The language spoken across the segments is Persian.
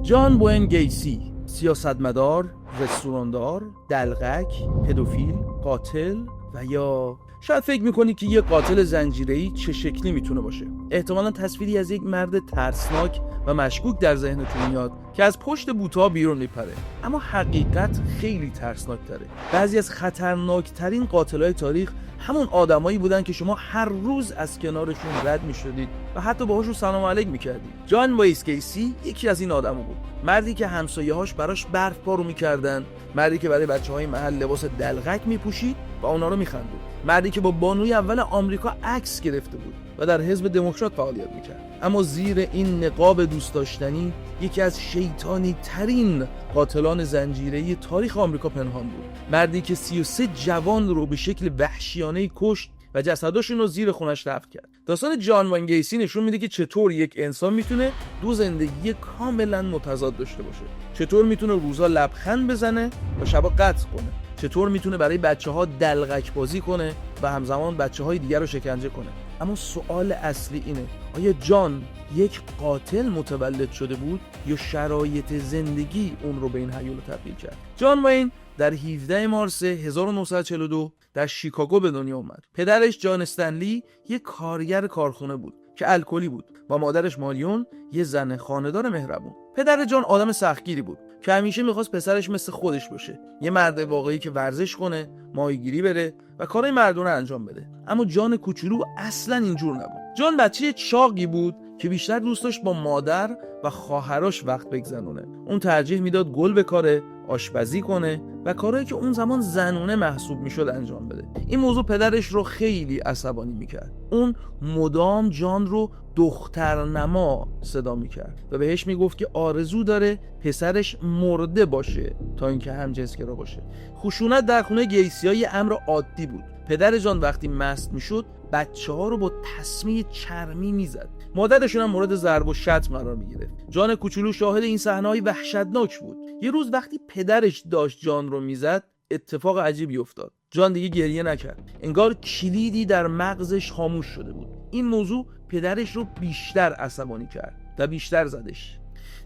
جان بوئن گیسی، سیاستمدار، رستوراندار، دلغک، پدوفیل، قاتل و یا شاید فکر میکنی که یه قاتل زنجیره‌ای چه شکلی میتونه باشه. احتمالاً تصویری از یک مرد ترسناک و مشکوک در ذهنتون میاد که از پشت بوت‌ها بیرون میپره، اما حقیقت خیلی ترسناک‌تره. بعضی از خطرناکترین قاتلای تاریخ همون آدمایی بودن که شما هر روز از کنارشون رد میشدید و حتی باهاشون سلام علیک میکردید. جان بوئن گیسی یکی از این آدما بود. مردی که همسایه‌هاش براش برف پارو میکردن، مردی که برای بچه‌های محل لباس دلغک میپوشید و اونا رو میخندید، مردی که با بانوی اول آمریکا عکس گرفته بود و در حزب دموکرات فعالیت میکرد. اما زیر این نقاب دوست داشتنی یکی از شیطانی ترین قاتلان زنجیره‌ای تاریخ آمریکا پنهان بود. مردی که 33 جوان رو به شکل وحشیانه‌ای کشت و جسداشون رو زیر خونش دفن کرد. داستان جان بوئن گیسی نشون میده که چطور یک انسان میتونه دو زندگی کاملا متضاد داشته باشه. چطور میتونه روزا لبخند بزنه و شبا قتل کنه. چطور میتونه برای بچه‌ها دلغک بازی کنه و همزمان بچه‌های دیگر رو شکنجه کنه. اما سوال اصلی اینه: آیا جان یک قاتل متولد شده بود یا شرایط زندگی اون رو به این هیولا تبدیل کرد؟ جان بوئن در 17 مارس 1942 در شیکاگو به دنیا اومد. پدرش جان استنلی یک کارگر کارخونه بود که الکلی بود و مادرش ماریون یه زن خانه‌دار مهربون. پدر جان آدم سختگیری بود که همیشه میخواست پسرش مثل خودش باشه، یه مرد واقعی که ورزش کنه، ماهیگیری بره و کارهای مردونه انجام بده. اما جان کوچولو اصلا اینجور نبود. جان بچه چاقی بود که بیشتر دوست داشت با مادر و خواهرش وقت بگذرونه. اون ترجیح میداد گل بکاره، آشپزی کنه و کارهایی که اون زمان زنونه محسوب میشد انجام بده. این موضوع پدرش رو خیلی عصبانی میکرد. اون مدام جان رو دخترنما صدا میکرد و بهش میگفت که آرزو داره پسرش مرده باشه تا اینکه همجنسگرا باشه. خشونت در خونه گیسی‌ها یه امر عادی بود. پدر جان وقتی مست میشد بچه‌ها رو با تسمه چرمی میزد. مادرشون هم مورد ضرب و شتم قرار میگرفت. جان کوچولو شاهد این صحنه‌های وحشتناک بود. یه روز وقتی پدرش داشت جان رو میزد، اتفاق عجیبی افتاد. جان دیگه گریه نکرد. انگار کلیدی در مغزش خاموش شده بود. این موضوع پدرش رو بیشتر عصبانی کرد و بیشتر زدش.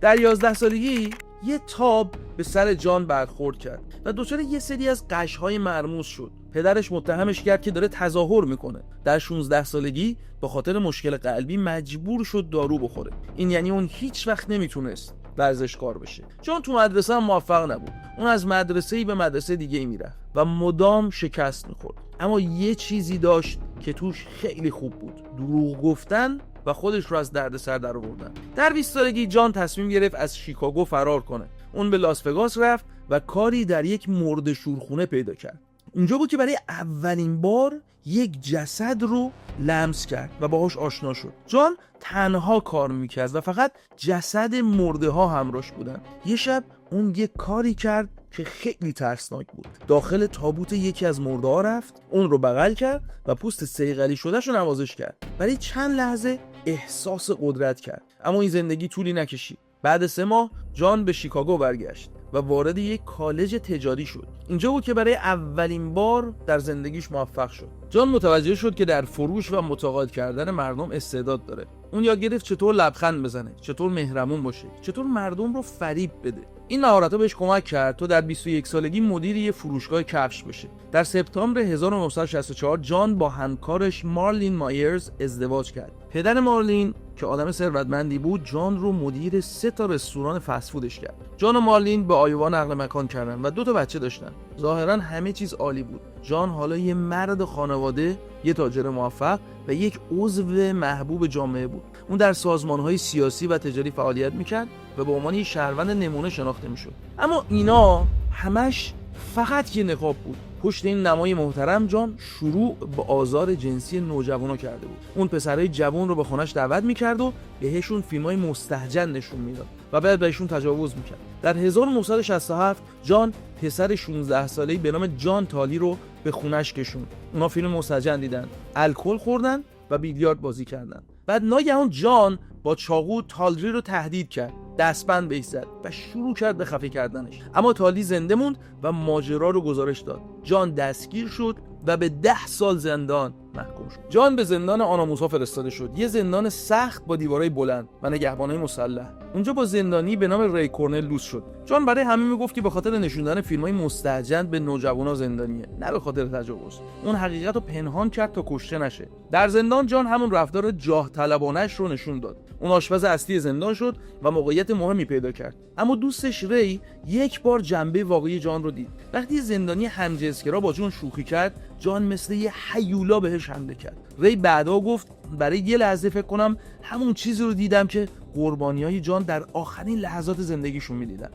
در 11 سالگی یه تاب به سر جان برخورد کرد و دچار یه سری از غش‌های مرموز شد. پدرش متهمش کرد که داره تظاهر میکنه. در 16 سالگی به خاطر مشکل قلبی مجبور شد دارو بخوره. این یعنی اون هیچ وقت نمیتونست ورزشکار بشه. جان تو مدرسه هم موفق نبود. اون از مدرسه‌ای به مدرسه دیگه‌ای میرفت و مدام شکست میخورد. اما یه چیزی داشت که توش خیلی خوب بود: دروغ گفتن و خودش رو از دردسر درآوردن. در 20 سالگی جان تصمیم گرفت از شیکاگو فرار کنه. اون به لاس وگاس رفت و کاری در یک مرده شورخونه پیدا کرد. اونجا بود که برای اولین بار یک جسد رو لمس کرد و باهاش آشنا شد. جان تنها کار میکرد و فقط جسد مرده ها همراهش بودن. یه شب اون یک کاری کرد که خیلی ترسناک بود. داخل تابوت یکی از مرده ها رفت، اون رو بغل کرد و پوست صیقلی شدهش رو نوازش کرد. برای چند لحظه احساس قدرت کرد، اما این زندگی طولی نکشید. بعد 3 ماه جان به شیکاگو برگشت و وارد یک کالج تجاری شد. اینجا بود که برای اولین بار در زندگیش موفق شد. جان متوجه شد که در فروش و متقاعد کردن مردم استعداد داره. اون یاد گرفت چطور لبخند بزنه، چطور مهربون باشه، چطور مردم رو فریب بده. این مهارت‌ها بهش کمک کرد تا در 21 سالگی مدیر یه فروشگاه کفش بشه. در سپتامبر 1964 جان با همکارش مارلین مایرز ازدواج کرد. پدر مارلین که آدم ثروتمندی بود، جان رو مدیر 3 تا رستوران فست فودش کرد. جان و مارلین به آیووا نقل مکان کردن و 2 تا بچه داشتن. ظاهرا همه چیز عالی بود. جان حالا یه مرد خانواده، یه تاجر موفق و یک عضو محبوب جامعه بود. اون در سازمان‌های سیاسی و تجاری فعالیت می‌کرد و به عنوان یه شهروند نمونه شناخته می‌شد. اما اینا همش فقط یه نقاب بود. پشت این نمای محترم جان شروع به آزار جنسی نوجوانا کرده بود. اون پسرای جوان رو به خونش دعوت می‌کرد و بهشون فیلم‌های مستهجن نشون میداد و بعد بهشون تجاوز می‌کرد. در 1967 جان پسر 16 ساله‌ای به نام جان تالی رو به خونش کشوند. اونا فیلم مستهجن دیدن، الکل خوردن و بیلیارد بازی کردن. بعد ناگهان جان با چاقو تالی رو تهدید کرد، دستبند بهش زد و شروع کرد به خفه کردنش. اما تالی زنده موند و ماجرا رو گزارش داد. جان دستگیر شد و به 10 سال زندان محکوم شد. جان به زندان آناموسا فرستاده شد، یه زندان سخت با دیوارای بلند و نگهبانای مسلح. اونجا با زندانی به نام ری کورنل لوس شد. جان برای همه میگفت که به خاطر نشوندن فیلمای مستهجن به نوجوانا زندانیه، نه به خاطر تجاوز. اون حقیقت رو پنهان کرد تا کشته نشه. در زندان جان همون رفتار جاه طلبانه‌اش رو نشون داد. اون آشپز اصلی زندان شد و موقعیت مهمی پیدا کرد. اما دوستش ری یک بار جنبه واقعی جان رو دید. وقتی زندانی همجنسگرا با جان شوخی کرد، جان مثل یه هیولا بهش حمله کرد. ری بعدا گفت برای یه لحظه فکر کنم همون چیزی رو دیدم که قربانیای جان در آخرین لحظات زندگیشون می‌دیدن.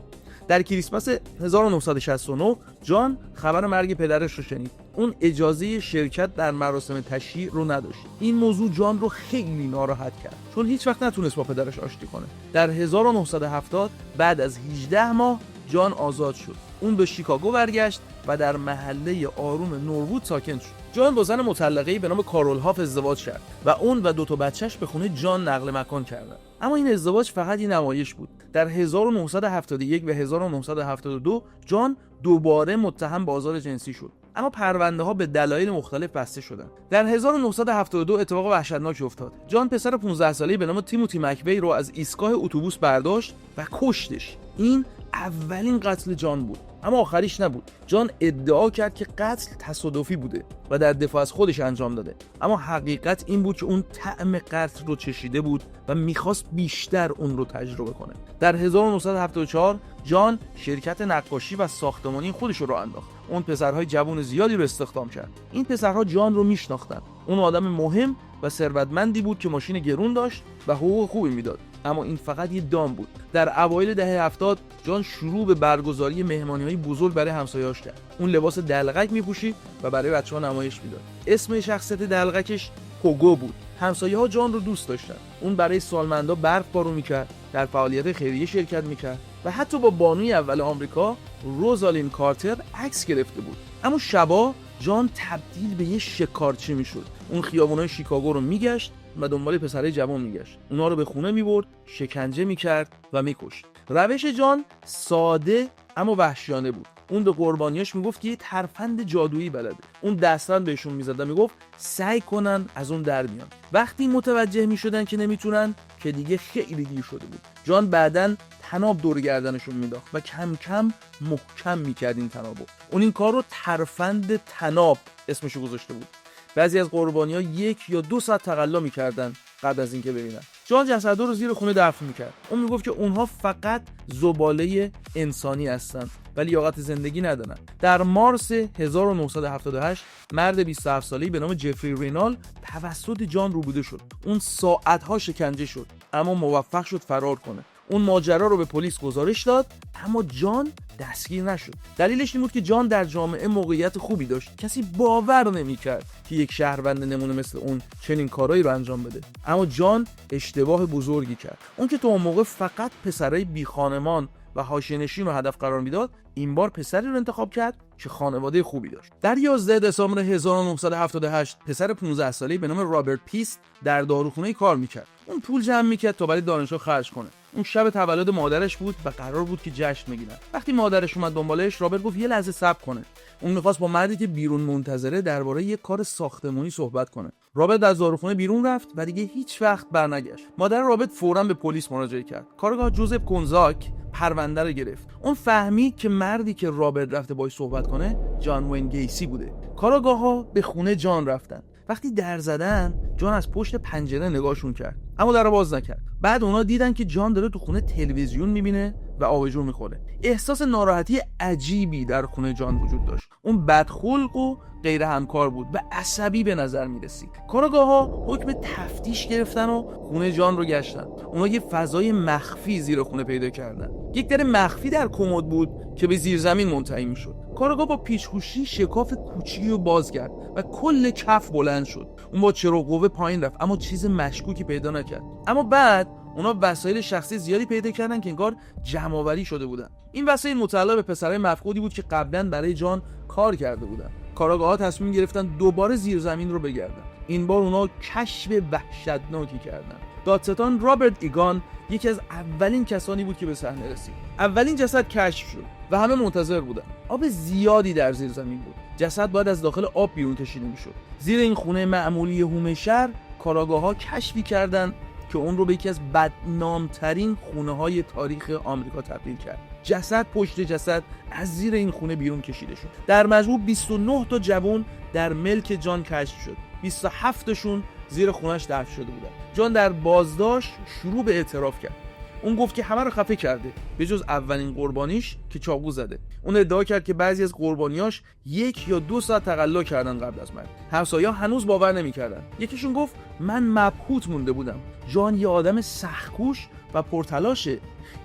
در کریسمس 1969 جان خبر مرگ پدرش رو شنید. اون اجازه شرکت در مراسم تشییع رو نداشت. این موضوع جان رو خیلی ناراحت کرد چون هیچ وقت نتونست با پدرش آشتی کنه. در 1970 بعد از 18 ماه جان آزاد شد. اون به شیکاگو برگشت و در محله آروم نوروود ساکن شد. جان با زن مطلقه‌ای به نام کارول هاف ازدواج کرد و اون و 2 تا بچه‌ش به خونه جان نقل مکان کردن. اما این ازدواج فقط یه نمایش بود. در 1971 و 1972 جان دوباره متهم به آزار جنسی شد. اما پرونده ها به دلایل مختلف بسته شدند. در 1972 اتفاق وحشتناکی افتاد. جان پسر 15 ساله‌ای به نام تیموتی مک‌وی رو از ایستگاه اتوبوس برداشت و کشتش. این اولین قتل جان بود، اما آخریش نبود. جان ادعا کرد که قتل تصادفی بوده و در دفاع از خودش انجام داده، اما حقیقت این بود که اون طعم قتل رو چشیده بود و میخواست بیشتر اون رو تجربه کنه. در 1974 جان شرکت نقاشی و ساختمانی خودش رو انداخت. اون پسرهای جوان زیادی رو استخدام کرد. این پسرها جان رو میشناختن. اون آدم مهم و ثروتمندی بود که ماشین گرون داشت و حقوق خوبی میداد، اما این فقط یه دام بود. در اوایل دهه 70 جان شروع به برگزاری مهمانی‌های بزرگ برای همسایه‌هاش کرد. اون لباس دلغک میپوشید و برای بچه‌ها نمایش میداد. اسم شخصیت دلغکش پوگو بود. همسایه‌ها جان رو دوست داشتن. اون برای سالمندا برف بارون میکرد، در فعالیت خیریه شرکت میکرد و حتی با بانوی اول آمریکا روزالین کارتر عکس گرفته بود. اما شبا جان تبدیل به یه شکارچی میشد. اون خیابونای شیکاگو رو میگشت و دنبال پسرای جوان میگشت. اونا رو به خونه میبرد، شکنجه میکرد و میکشت. روش جان ساده اما وحشیانه بود. اون به قربانیاش میگفت که یه ترفند جادویی بلده. اون دستان بهشون میزد و میگفت سعی کنن از اون در بیان. وقتی متوجه میشدن که نمیتونن، که دیگه خیلی دیر شده بود. جان بعدن تناب دور گردنشون مینداخت و کم کم محکم میکرد این تنابو. اون این کار رو ترفند تناب اسمشو گذاشته بود. بعضی از قربانی‌ها 1 یا 2 ساعت تقلا می‌کردن قبل از اینکه ببینن. جان جسدا رو زیر خونه دفن می‌کرد. اون میگفت که اونها فقط زباله انسانی هستن و لیاقت زندگی ندارن. در مارس 1978 مرد 27 ساله‌ای به نام جفری رینال توسط جان روبوده شد. اون ساعت‌ها شکنجه شد اما موفق شد فرار کنه. اون ماجرا رو به پلیس گزارش داد اما جان دستگیر نشد. دلیلش این بود که جان در جامعه موقعیت خوبی داشت. کسی باور نمی‌کرد که یک شهروند نمونه مثل اون چنین کارایی رو انجام بده. اما جان اشتباه بزرگی کرد. اون که تو اون موقع فقط پسرای بی خانمان و حاشیه‌نشین رو هدف قرار میداد، این بار پسری رو انتخاب کرد که خانواده خوبی داشت. در 11 دسامبر 1978 پسر 15 ساله‌ای به نام رابرت پیست در داروخونه کار می‌کرد. اون پول جمع می‌کرد تا برای دانشگاه خرج کنه. اون شب تولد مادرش بود و قرار بود که جشن بگیرن. وقتی مادرش اومد دنبالش، رابرت گفت یه لحظه صبر کنه. اون می‌خواست با مردی که بیرون منتظره درباره یه کار ساختمانی صحبت کنه. رابرت از داروخونه بیرون رفت و دیگه هیچ وقت برنگشت. مادر رابرت فوراً به پلیس مراجعه کرد. کارگاه جوزف کنزاک پرونده رو گرفت. اون فهمید که مردی که رابرت رفته باهاش صحبت کنه جان وین گیسی بوده. کارآگاه‌ها به خونه جان رفتن. وقتی در زدن، جان از پشت پنجره نگاهشون کرد اما در رو باز نکرد. بعد اونا دیدن که جان داره تو خونه تلویزیون میبینه و آبجو میخوره. احساس ناراحتی عجیبی در خونه جان وجود داشت. اون بدخلق و غیر همکار بود و عصبی به نظر میرسید. کارآگاه‌ها حکم تفتیش گرفتن و خونه جان رو گشتن. اونا یه فضای مخفی زیر خونه پیدا کردن. یک در مخفی در کمد بود که به زیر زمین منتهی میشد. کارآگاه با پیچ‌خوشی شکاف کوچیکی رو باز کرد و کل کف بلند شد. اون با چراغ قوه پایین رفت اما چیز مشکوکی پیدا نکرد. اما بعد اونا وسایل شخصی زیادی پیدا کردن که انگار جمع‌آوری شده بودن. این وسایل متعلق به پسرای مفقودی بود که قبلا برای جان کار کرده بودن. کاراگاه‌ها تصمیم گرفتن دوباره زیرزمین رو بگردن. این بار اونا کشف وحشتناکی کردن. دادستان رابرت ایگان یکی از اولین کسانی بود که به صحنه رسید. اولین جسد کشف شد و همه منتظر بودن. آب زیادی در زیر زمین بود. جسد باید از داخل آب بیرون کشیده میشد. زیر این خونه معمولی هوم شهر کاراگاه‌ها کشفی کردن که اون رو به یکی از بدنامترین خونه‌های تاریخ آمریکا تبدیل کرد. جسد پشت جسد از زیر این خونه بیرون کشیده شد. در مجموع 29 تا جوان در ملک جان کشف شد. 27 تاشون زیر خونش دفن شده بودن. جان در بازداشت شروع به اعتراف کرد. اون گفت که همه رو خفه کرده به جز اولین قربانیش که چاقو زده. اون ادعا کرد که بعضی از قربانیاش 1 یا 2 ساعت تقلا کردن قبل از مرگ. همسایه‌ها هنوز باور نمی‌کردن. یکیشون گفت من مبهوت مونده بودم. جان یه آدم سخت‌کوش و پرتلاشه.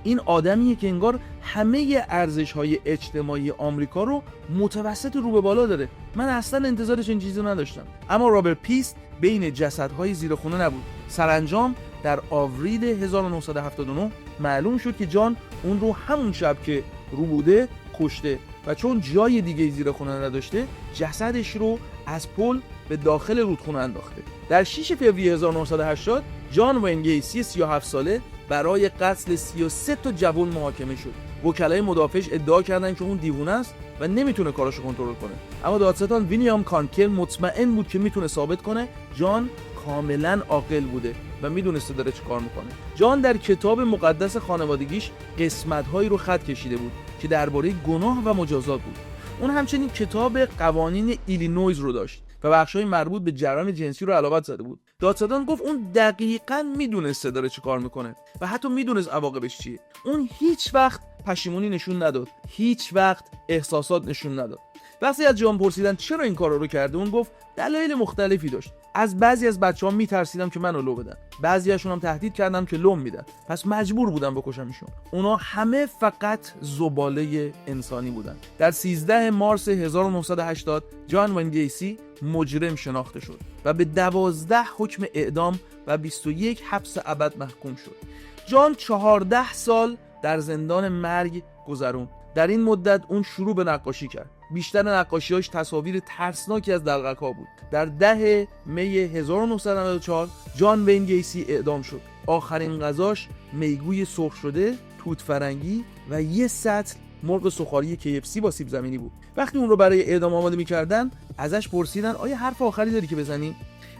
این آدمیه که انگار همه ارزش‌های اجتماعی آمریکا رو متوسط رو به بالا داره. من اصلا انتظارش این چیزی رو نداشتم. اما رابرت پیست بین جسدهای زیر خونه نبود. سرانجام در آوریل 1979 معلوم شد که جان اون رو همون شب که رو بوده کشته و چون جای دیگه زیر خونه نداشته جسدش رو از پل به داخل رودخونه انداخته. در 6 فوریه 1980 جان وین گیسی 37 ساله برای قتل 33 تا جوان محاکمه شد. وکلای مدافعش ادعا کردن که اون دیوونه است و نمیتونه کاراشو کنترل کنه. اما دادستان ویلیام کانکل مطمئن بود که میتونه ثابت کنه جان کاملا عاقل بوده و میدونسته داره چه کار میکنه. جان در کتاب مقدس خانوادگیش قسمت‌هایی رو خط کشیده بود که درباره گناه و مجازات بود. اون همچنین کتاب قوانین ایلینویز رو داشت و بخشای مربوط به جرائم جنسی رو علاوه زده بود. دادستان گفت اون دقیقاً میدونسته داره چه کار میکنه و حتی میدونست عواقبش چیه. اون هیچ وقت پشیمونی نشون نداد، هیچ وقت احساسات نشون نداد. وقتی از جان پرسیدن چرا این کارا رو کرده، اون گفت دلایل مختلفی داشت. از بعضی از بچه‌ها میترسیدم که منو لو بدن، بعضیاشون هم تهدید کردم که لوم میدن، پس مجبور بودم بکشمشون. اونا همه فقط زباله انسانی بودن. در 13 مارس 1980 جان وین گیسی مجرم شناخته شد و به 12 حکم اعدام و 21 حبس ابد محکوم شد. جان 14 سال در زندان مرگ گذروند. در این مدت اون شروع به نقاشی کرد. بیشتر نقاشی‌هاش تصاویر ترسناکی از دلقک‌ها بود. در 10 می 1994 جان وین گیسی اعدام شد. آخرین غذاش میگوی سرخ شده، توت فرنگی و یه سطل مرغ سوخاری KFC با سیب زمینی بود. وقتی اون رو برای اعدام آماده می‌کردن، ازش پرسیدن آیا حرف آخری داری که بزنی؟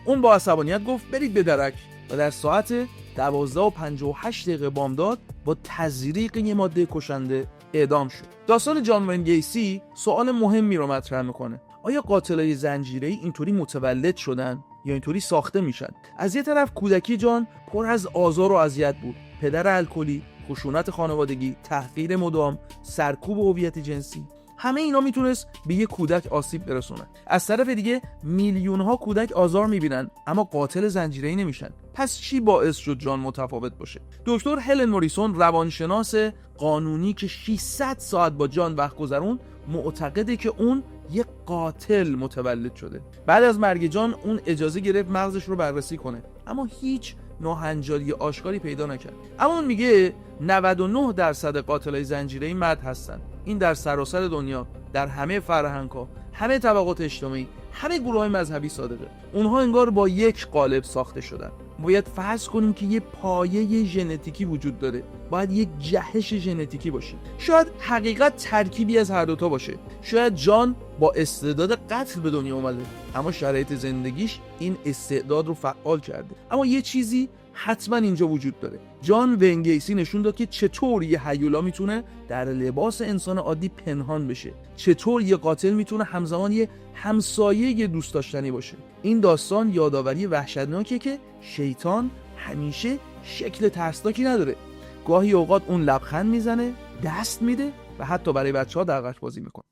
اون با عصبانیت گفت برید به درک و در ساعت 12:58 بامداد با تزریق یه ماده کشنده اعدام شد. داستان جان وین گیسی سوال مهمی رو مطرح میکنه. آیا قاتلای زنجیره‌ای اینطوری متولد شدن یا اینطوری ساخته میشن؟ از یه طرف کودکی جان پر از آزار و اذیت بود. پدر الکلی، خشونت خانوادگی، تحقیر مدام، سرکوب هویت جنسی، همه اینا میتونست به یه کودک آسیب برسونه. از طرف دیگه میلیون ها کودک آزار میبینن اما قاتل زنجیره‌ای نمیشن. پس چی باعث شد جان متفاوت باشه؟ دکتر هلن موریسون روانشناس قانونی که 600 ساعت با جان وقت گذرون معتقده که اون یه قاتل متولد شده. بعد از مرگ جان اون اجازه گرفت مغزش رو بررسی کنه اما هیچ ناهنجاری آشکاری پیدا نکرد. اما اون میگه 99% قاتلای زنجیره‌ای مرد هستن. این در سراسر دنیا، در همه فرهنگ‌ها، همه طبقات اجتماعی، همه گروه‌های مذهبی صادقه. اونها انگار با یک قالب ساخته شدن. باید فرض کنیم که یه پایه ژنتیکی وجود داره. باید یک جهش ژنتیکی باشه. شاید حقیقت ترکیبی از هر دوتا باشه. شاید جان با استعداد قتل به دنیا اومده اما شرایط زندگیش این استعداد رو فعال کرده. اما یه چیزی حتما اینجا وجود داره. جان وین گیسی نشون داد که چطور یه هیولا میتونه در لباس انسان عادی پنهان بشه. چطور یه قاتل میتونه همزمان یه همسایه دوست داشتنی باشه. این داستان یادآوری وحشتناکیه که شیطان همیشه شکل ترسناکی نداره. گاهی اوقات اون لبخند میزنه، دست میده و حتی برای بچه‌ها دلغک بازی میکنه.